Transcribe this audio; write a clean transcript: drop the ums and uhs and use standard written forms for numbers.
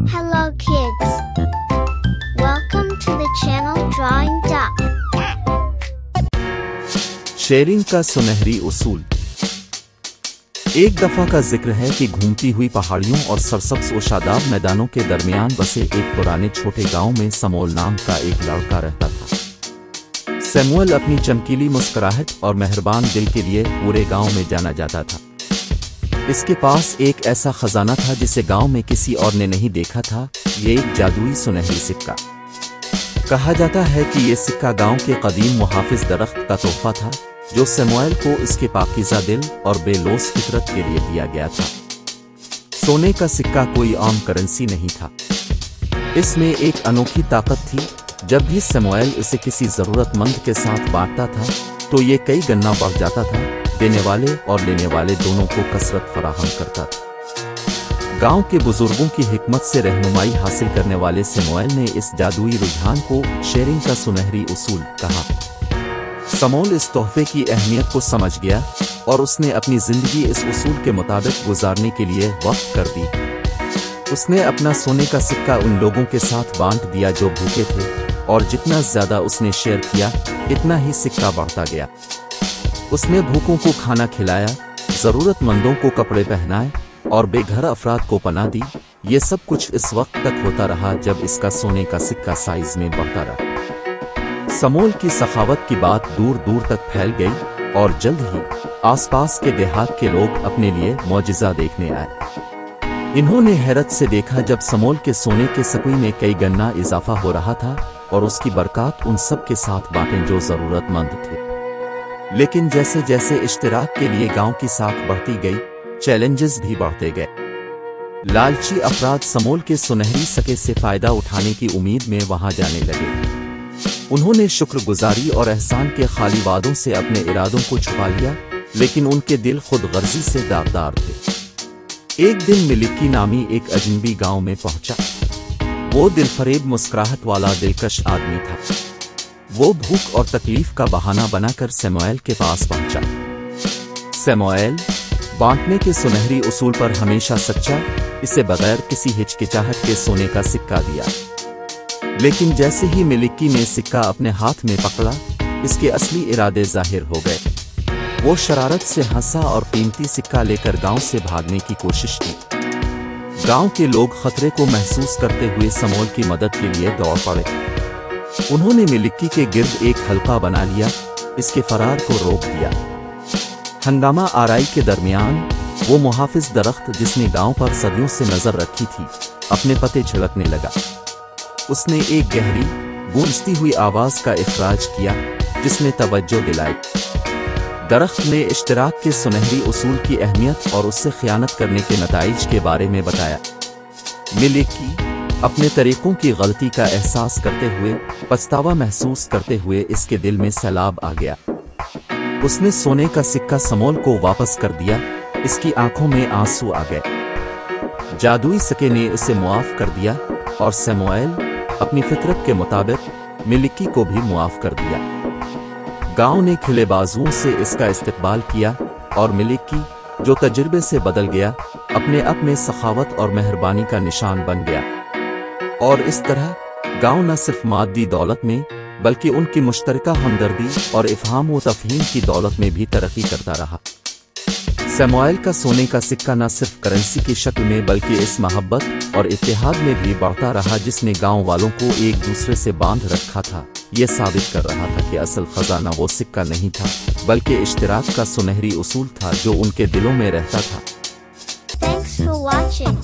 Hello kids. Welcome to the channel Drawing Duck. Sharing का सुनहरी उसूल। एक दफा का जिक्र है कि घूमती हुई पहाड़ियों और सरसब्ज और शादाब मैदानों के दरमियान बसे एक पुराने छोटे गांव में समोल नाम का एक लड़का रहता था। सैमुअल अपनी चमकीली मुस्कुराहट और मेहरबान दिल के लिए पूरे गांव में जाना जाता था। इसके पास एक ऐसा खजाना था जिसे गांव में किसी और ने नहीं देखा था। ये एक जादुई सुनहरी सिक्का। कहा जाता है कि ये सिक्का गांव के कदीम मुहाफिज दरख्त का तोहफा था जो सैमुअल को इसके पाकीज़ा दिल और बेलौस फितरत के लिए दिया गया था। सोने का सिक्का कोई आम करेंसी नहीं था। इसमें एक अनोखी ताकत थी। जब भी सैमुअल इसे किसी जरूरतमंद के साथ बांटता था तो ये कई गुना बढ़ जाता था। देने वाले और लेने वाले दोनों को कसरत फराहम करता था। गांव के बुजुर्गों की हिकमत से रहनुमाई हासिल करने वाले सैमुअल ने इस जादुई रुझान को शेयरिंग का सुनहरी उसूल कहा। समोल इस तोहफे की अहमियत को समझ गया और उसने अपनी जिंदगी इस उसूल के मुताबिक गुजारने के लिए वक्फ कर दी। उसने अपना सोने का सिक्का उन लोगों के साथ बांट दिया जो भूखे थे, और जितना ज्यादा उसने शेयर किया इतना ही सिक्का बढ़ता गया। उसने भूखों को खाना खिलाया, जरूरतमंदों को कपड़े पहनाए और बेघर अफराद को पनाह दी। ये सब कुछ इस वक्त तक होता रहा जब इसका सोने का सिक्का साइज में बढ़ता रहा। समोल की सखावत की बात दूर दूर तक फैल गई और जल्द ही आसपास के देहात के लोग अपने लिए मौजिज़ा देखने आए। इन्होंने हैरत से देखा जब समोल के सोने के सिक्के में कई गुना इजाफा हो रहा था और उसकी बरकत उन सब के साथ बांटें जो जरूरतमंद थे। लेकिन जैसे जैसे इश्तिराक के लिए गांव की साख बढ़ती गई, चैलेंजेस भी बढ़ते गए। लालची अफराद समोल के सुनहरी सिक्के से फायदा उठाने की उम्मीद में वहां जाने लगे। उन्होंने शुक्रगुजारी और एहसान के खाली वादों से अपने इरादों को छुपा लिया, लेकिन उनके दिल खुद गर्जी से दागदार थे। एक दिन मिलिकी नामी एक अजनबी गांव में पहुंचा। वो दिलफरेब मुस्कुराहट वाला दिलकश आदमी था। वो भूख और तकलीफ का बहाना बनाकर सैमुअल के पास पहुंचा। सैमुअल बांटने के सुनहरी उसूल पर हमेशा सच्चा, इसे बगैर किसी हिचकिचाहट के सोने का सिक्का दिया। लेकिन जैसे ही मिलिकी ने सिक्का अपने हाथ में पकड़ा, इसके असली इरादे जाहिर हो गए। वो शरारत से हंसा और कीमती सिक्का लेकर गांव से भागने की कोशिश की। गांव के लोग खतरे को महसूस करते हुए समोल की मदद के लिए दौड़ पड़े। उन्होंने मिलिकी के गिर्द एक हल्का बना लिया, इसके फरार को रोक दिया। हंगामा आराई के दरमियान वो मुहाफिज दरख्त जिसने गांव पर सदियों से नजर रखी थी, अपने पते झिड़कने लगा। उसने एक गहरी गूंजती हुई आवाज का इखराज किया जिसने तवज्जो दिलाई। दरख्त ने इश्तिराक के सुनहरी उसूल की अहमियत और उससे खयानत करने के नताइज के बारे में बताया। मिलिकी अपने तरीकों की गलती का एहसास करते हुए, पछतावा महसूस करते हुए इसके दिल में सैलाब आ गया। उसने सोने का सिक्का समोल को वापस कर दिया। इसकी आंखों में आंसू आ गए। जादुई सिक्के ने उसे मुआफ कर दिया और सैमुअल अपनी फितरत के मुताबिक मिलिकी को भी मुआफ कर दिया। गांव ने खिले बाजुओं से इसका इस्तकबाल किया और मिलिकी, जो तजुर्बे से बदल गया, अपने आप में सखावत और मेहरबानी का निशान बन गया। और इस तरह गांव न सिर्फ मादी दौलत में बल्कि उनकी मुश्तरका हमदर्दी और इफ़हाम व तफ़हीम की दौलत में भी तरक्की करता रहा। सैमुअल का सोने का सिक्का न सिर्फ करेंसी की शक्ल में बल्कि इस मोहब्बत और इत्तेहाद में भी बढ़ता रहा जिसने गांव वालों को एक दूसरे से बांध रखा था। यह साबित कर रहा था कि असल खजाना वो सिक्का नहीं था बल्कि इश्तिराक का सुनहरी उसूल था जो उनके दिलों में रहता था। Thanks for watching.